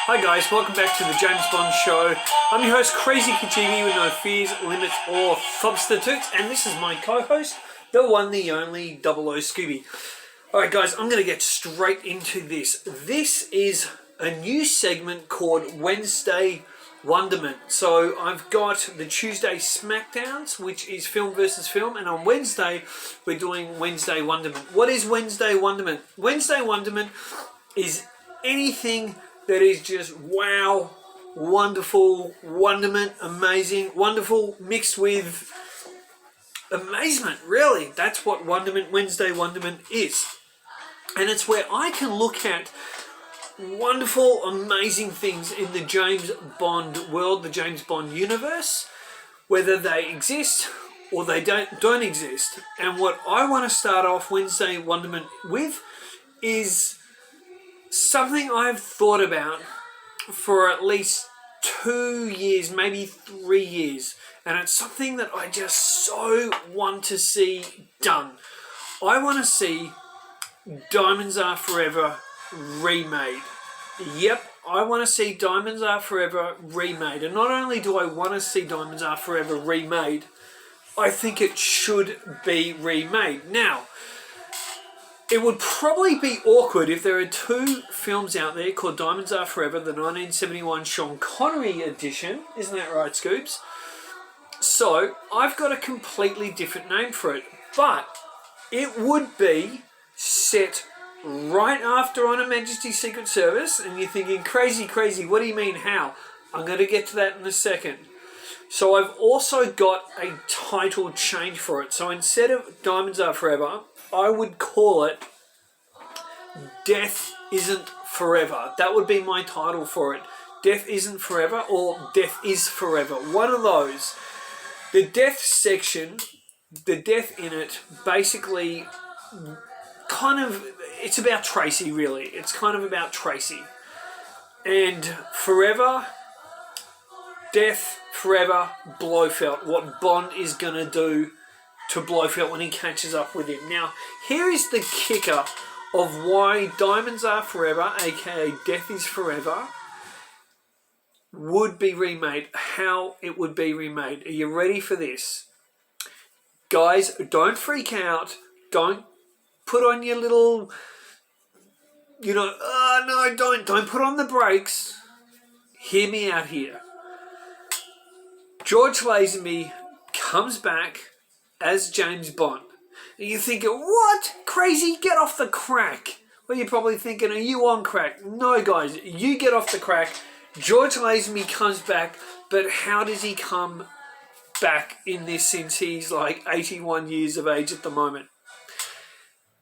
Hi guys, welcome back to the James Bond Show. I'm your host, Krazy Kajeevie, with no fears, limits or substitutes, and this is my co-host, the one, the only, 00 Scooby. Alright guys, I'm going to get straight into this. This is a new segment called Wednesday Wonderment. So I've got the Tuesday Smackdowns, which is film versus film, and on Wednesday we're doing Wednesday Wonderment. What is Wednesday Wonderment? Wednesday Wonderment is anything that is just wow, wonderful, wonderment, amazing, wonderful, mixed with amazement, really. That's what Wonderment, Wednesday Wonderment is. And it's where I can look at wonderful, amazing things in the James Bond world, the James Bond universe, whether they exist or they don't exist. And what I want to start off Wednesday Wonderment with is something I've thought about for at least 2 years, maybe 3 years, and it's something that I just so want to see done. I want to see Diamonds Are Forever remade. Yep, I want to see Diamonds Are Forever remade. And not only do I want to see Diamonds Are Forever remade, I think it should be remade. Now, it would probably be awkward if there are two films out there called Diamonds Are Forever, the 1971 Sean Connery edition. Isn't that right, Scoops? So, I've got a completely different name for it. But it would be set right after On Her Majesty's Secret Service. And you're thinking, crazy, what do you mean, how? I'm going to get to that in a second. So I've also got a title change for it. So instead of Diamonds Are Forever, I would call it Death Isn't Forever. That would be my title for it. Death Isn't Forever or Death Is Forever. One of those. The death section, the death in it, basically it's about Tracy, really. It's kind of about Tracy. And Forever, Death, Forever, Blofeld. What Bond is going to do to Blofeld when he catches up with him. Now, here is the kicker of why Diamonds Are Forever, aka Death Is Forever, would be remade. How it would be remade. Are you ready for this? Guys, don't freak out. Don't put on your little, no, don't put on the brakes. Hear me out here. George Lazenby comes back as James Bond. And you're thinking, what? Crazy, get off the crack. Well, you're probably thinking, are you on crack? No, guys, you get off the crack. George Lazenby comes back, but how does he come back in this since he's like 81 years of age at the moment?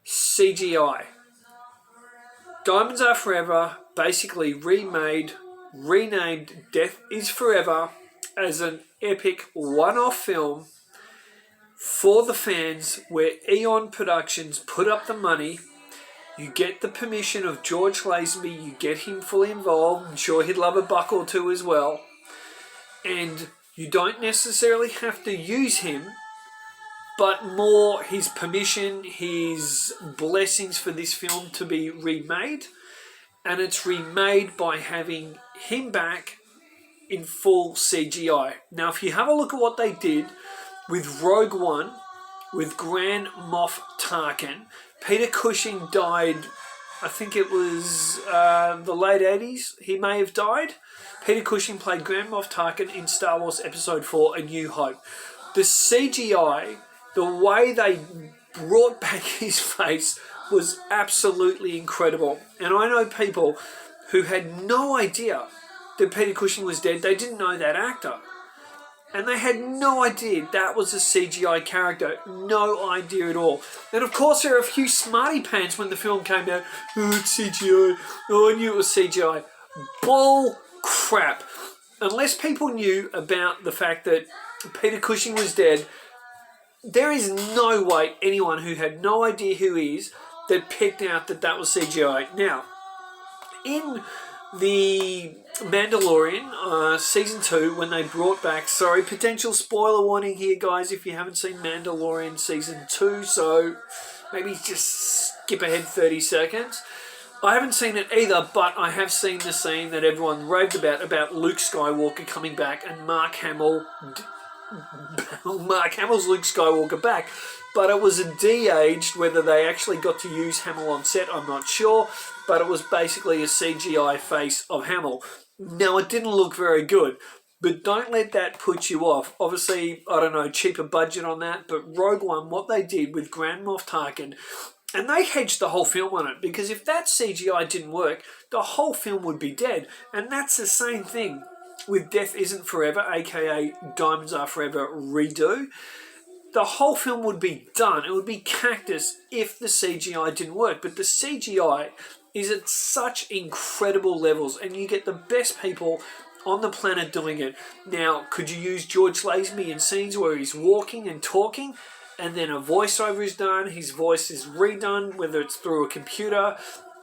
CGI. Diamonds Are Forever, basically remade, renamed Death Is Forever as an epic one-off film for the fans, where Eon Productions put up the money. You get the permission of George Lazenby, you get him fully involved. I'm sure he'd love a buck or two as well. And you don't necessarily have to use him, but more his permission, his blessings for this film to be remade. And it's remade by having him back in full CGI. Now, if you have a look at what they did with Rogue One, with Grand Moff Tarkin, Peter Cushing died, I think it was the late 80s, he may have died. Peter Cushing played Grand Moff Tarkin in Star Wars Episode 4, A New Hope. The CGI, the way they brought back his face was absolutely incredible. And I know people who had no idea that Peter Cushing was dead. They didn't know that actor. And they had no idea that was a CGI character. No idea at all. And of course there are a few smarty pants when the film came out. Oh, it's CGI. Oh, I knew it was CGI. Bull crap. Unless people knew about the fact that Peter Cushing was dead, there is no way anyone who had no idea who he is that picked out that that was CGI. Now, in the Mandalorian Season 2, when they brought back, sorry, potential spoiler warning here, guys, if you haven't seen Mandalorian Season 2, so maybe just skip ahead 30 seconds. I haven't seen it either, but I have seen the scene that everyone raved about Luke Skywalker coming back and Mark Hamill's Luke Skywalker back. But it was a de-aged, whether they actually got to use Hamill on set, I'm not sure. But it was basically a CGI face of Hamill. Now, it didn't look very good. But don't let that put you off. Obviously, I don't know, cheaper budget on that. But Rogue One, what they did with Grand Moff Tarkin, and they hedged the whole film on it, because if that CGI didn't work, the whole film would be dead. And that's the same thing with Death Isn't Forever, aka Diamonds Are Forever redo. The whole film would be done. It would be cactus if the CGI didn't work. But the CGI is at such incredible levels, and you get the best people on the planet doing it. Now, could you use George Lazenby in scenes where he's walking and talking, and then a voiceover is done, his voice is redone, whether it's through a computer,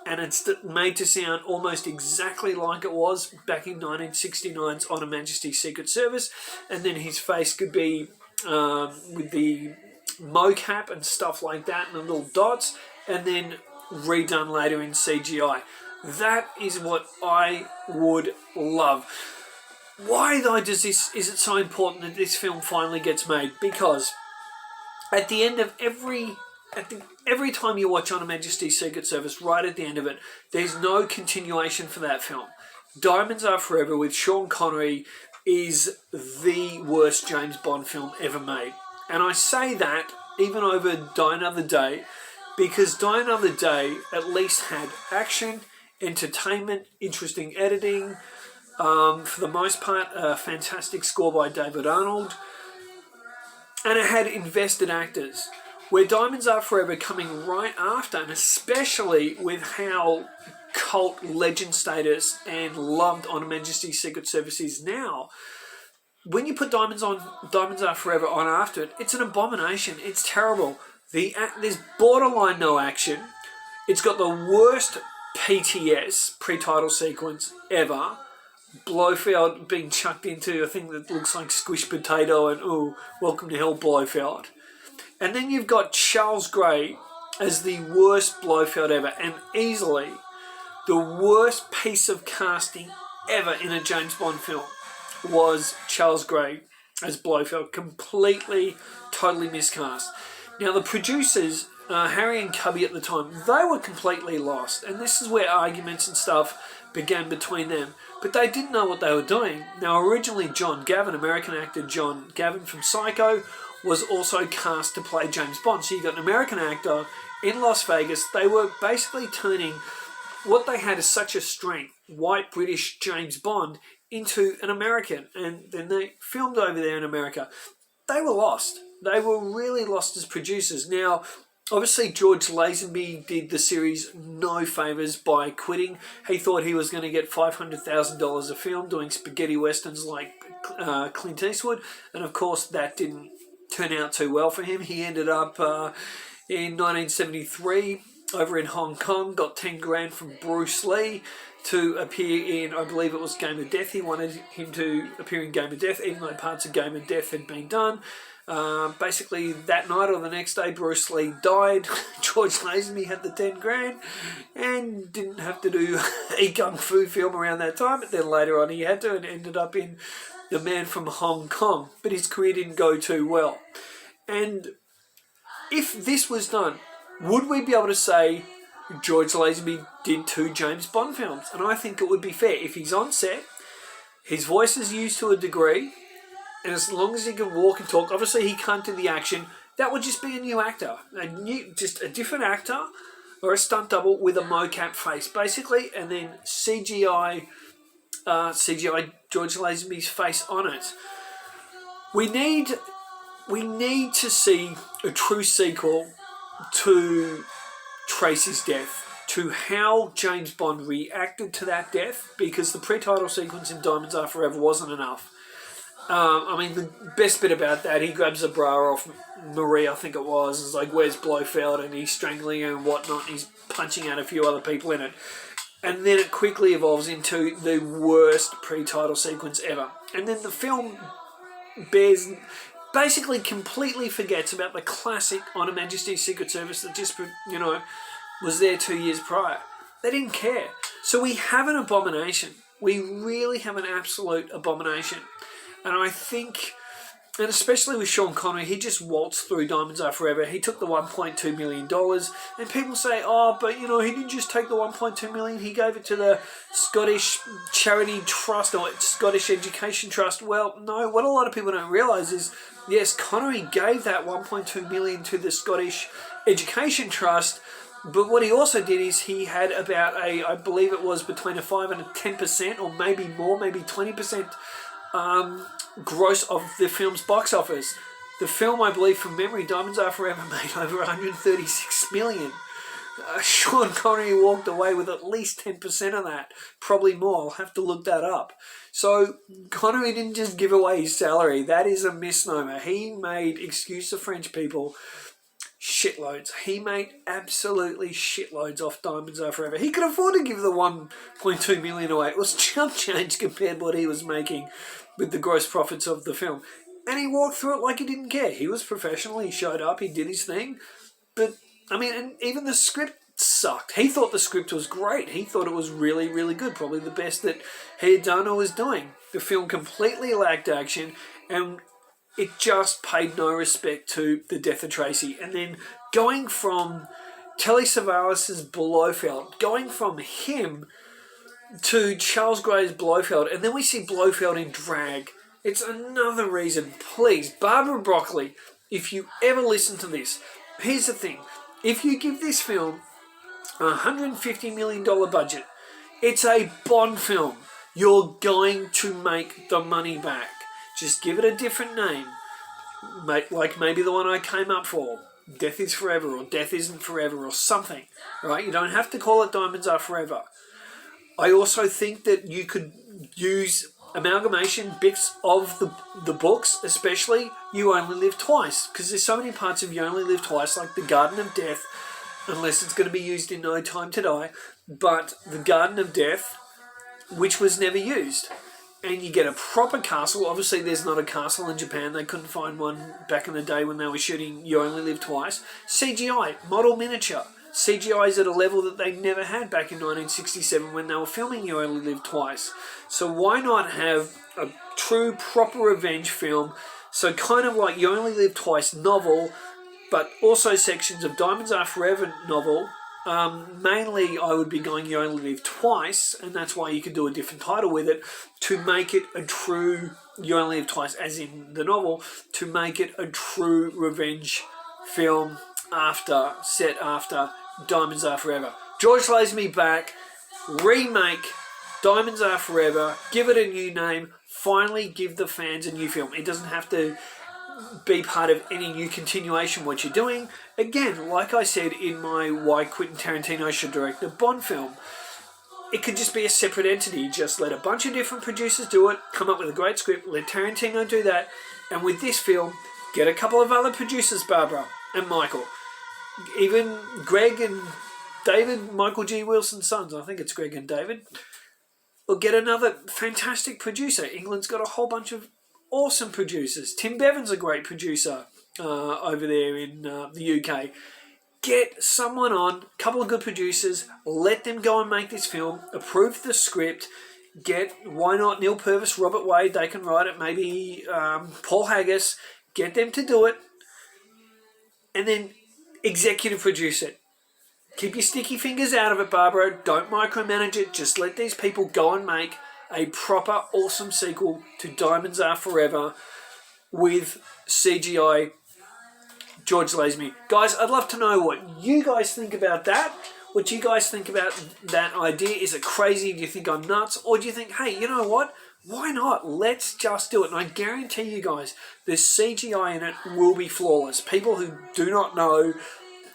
and it's made to sound almost exactly like it was back in 1969's On Her Majesty's Secret Service, and then his face could be with the mocap and stuff like that, and the little dots, and then redone later in CGI. That is what I would love. Why though is it so important that this film finally gets made? Because at the end of every time you watch On Her Majesty's Secret Service, right at the end of it, there's no continuation for that film. Diamonds Are Forever with Sean Connery is the worst James Bond film ever made. And I say that even over Die Another Day, because Die Another Day at least had action, entertainment, interesting editing, for the most part, a fantastic score by David Arnold, and it had invested actors. Where Diamonds Are Forever coming right after, and especially with how cult legend status and loved On Her Majesty's Secret Service is now, when you put Diamonds Are Forever on after it, it's an abomination. It's terrible. There's borderline no action. It's got the worst PTS, pre-title sequence, ever. Blofeld being chucked into a thing that looks like squished potato, and ooh, welcome to hell, Blofeld. And then you've got Charles Gray as the worst Blofeld ever, and easily the worst piece of casting ever in a James Bond film was Charles Gray as Blofeld. Completely, totally miscast. Now the producers, Harry and Cubby at the time, they were completely lost, and this is where arguments and stuff began between them. But they didn't know what they were doing. Now originally John Gavin, American actor John Gavin from Psycho, was also cast to play James Bond. So you got an American actor in Las Vegas. They were basically turning what they had as such a strength, white British James Bond, into an American. And then they filmed over there in America. They were lost. They were really lost as producers. Now, obviously George Lazenby did the series no favours by quitting. He thought he was going to get $500,000 a film doing spaghetti westerns like Clint Eastwood. And of course that didn't turn out too well for him. He ended up in 1973 over in Hong Kong, got 10 grand from Bruce Lee to appear in, I believe it was Game of Death. He wanted him to appear in Game of Death, even though parts of Game of Death had been done. Basically that night or the next day Bruce Lee died. George Lazenby had the 10 grand and didn't have to do a kung fu film around that time, but then later on he had to, and ended up in The Man from Hong Kong. But his career didn't go too well. And if this was done, would we be able to say George Lazenby did 2 James Bond films? And I think it would be fair. If he's on set, his voice is used to a degree, and as long as he can walk and talk, obviously he can't do the action, that would just be a new actor. Just a different actor or a stunt double with a mocap face, basically, and then CGI George Lazenby's face on it. We need to see a true sequel to Tracy's death, to how James Bond reacted to that death, because the pre-title sequence in Diamonds Are Forever wasn't enough. I mean, the best bit about that, he grabs a bra off Marie, I think it was. It's like, where's Blofeld? And he's strangling her and whatnot. And he's punching out a few other people in it. And then it quickly evolves into the worst pre-title sequence ever. And then the film basically completely forgets about the classic On Her Majesty's Secret Service that just, was there 2 years prior. They didn't care. So we have an abomination. We really have an absolute abomination. And I think, and especially with Sean Connery, he just waltzed through Diamonds Are Forever. He took the $1.2 million. And people say, oh, but he didn't just take the $1.2 million. He gave it to the Scottish Charity Trust or Scottish Education Trust. Well, no, what a lot of people don't realise is, yes, Connery gave that $1.2 million to the Scottish Education Trust. But what he also did is he had about I believe it was between a 5 and a 10%, or maybe more, maybe 20% gross of the film's box office. The film, I believe, from memory, Diamonds Are Forever, made over 136 million. Sean Connery walked away with at least 10% of that, probably more. I'll have to look that up. So Connery didn't just give away his salary. That is a misnomer. He made, excuse the French people, shitloads. He made absolutely shitloads off Diamonds Are Forever. He could afford to give the 1.2 million away. It was chump change compared to what he was making with the gross profits of the film. And he walked through it like he didn't care. He was professional. He showed up. He did his thing. But, and even the script sucked. He thought the script was great. He thought it was really, really good. Probably the best that he had done or was doing. The film completely lacked action, and it just paid no respect to the death of Tracy. And then going from Telly Savalas's Blofeld, going from him to Charles Gray's Blofeld, and then we see Blofeld in drag. It's another reason, please, Barbara Broccoli, if you ever listen to this, here's the thing. If you give this film a $150 million budget, it's a Bond film. You're going to make the money back. Just give it a different name, like maybe the one I came up for, Death is Forever, or Death Isn't Forever, or something, right? You don't have to call it Diamonds Are Forever. I also think that you could use amalgamation bits of the books, especially You Only Live Twice, because there's so many parts of You Only Live Twice, like the Garden of Death, unless it's going to be used in No Time to Die, but the Garden of Death, which was never used. And you get a proper castle. Obviously, there's not a castle in Japan. They couldn't find one back in the day when they were shooting You Only Live Twice. CGI, model miniature. CGI is at a level that they never had back in 1967 when they were filming You Only Live Twice. So why not have a true, proper revenge film? So kind of like You Only Live Twice novel, but also sections of Diamonds Are Forever novel. Mainly I would be going You Only Live Twice, and that's why you could do a different title with it, to make it a true You Only Live Twice, as in the novel, to make it a true revenge film set after Diamonds Are Forever. George Lazenby back, remake Diamonds Are Forever, give it a new name, finally give the fans a new film. It doesn't have to be part of any new continuation what you're doing. Again, like I said in my Why Quentin Tarantino Should Direct a Bond film, it could just be a separate entity. Just let a bunch of different producers do it, come up with a great script, let Tarantino do that, and with this film, get a couple of other producers, Barbara and Michael. Even Greg and David, Michael G. Wilson's sons, I think it's Greg and David, or get another fantastic producer. England's got a whole bunch of awesome producers. Tim Bevan's a great producer over there in the UK. Get someone on, a couple of good producers, let them go and make this film, approve the script, why not Neil Purvis, Robert Wade, they can write it, maybe Paul Haggis, get them to do it, and then executive produce it. Keep your sticky fingers out of it, Barbara. Don't micromanage it. Just let these people go and make a proper, awesome sequel to Diamonds Are Forever with CGI George Lazenby. Guys, I'd love to know what you guys think about that. What you guys think about that idea. Is it crazy? Do you think I'm nuts? Or do you think, hey, you know what? Why not? Let's just do it. And I guarantee you guys, the CGI in it will be flawless. People who do not know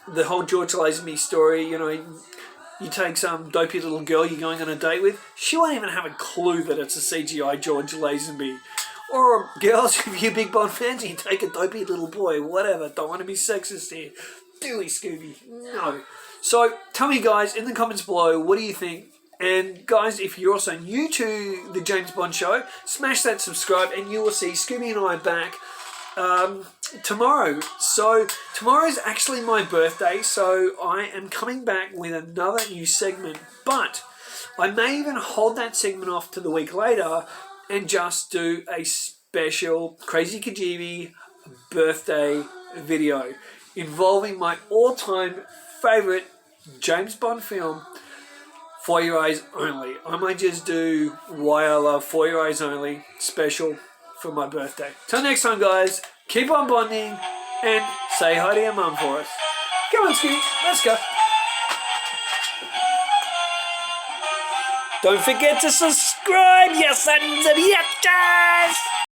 the whole George Lazenby story, you take some dopey little girl you're going on a date with, she won't even have a clue that it's a CGI George Lazenby. Or girls, if you're big Bond fans, you take a dopey little boy, whatever. Don't want to be sexist here. Do we, Scooby? No. So tell me, guys, in the comments below, what do you think? And guys, if you're also new to the James Bond Show, smash that subscribe and you will see Scooby and I back tomorrow. So tomorrow's actually my birthday, so I am coming back with another new segment, but I may even hold that segment off to the week later and just do a special Krazy Kajeevie birthday video involving my all-time favourite James Bond film, For Your Eyes Only. I might just do Why I Love For Your Eyes Only special for my birthday. Till next time, guys, keep on bonding and say hi to your mum for us. Come on, Scooby, let's go. Don't forget to subscribe, you sons of bitches!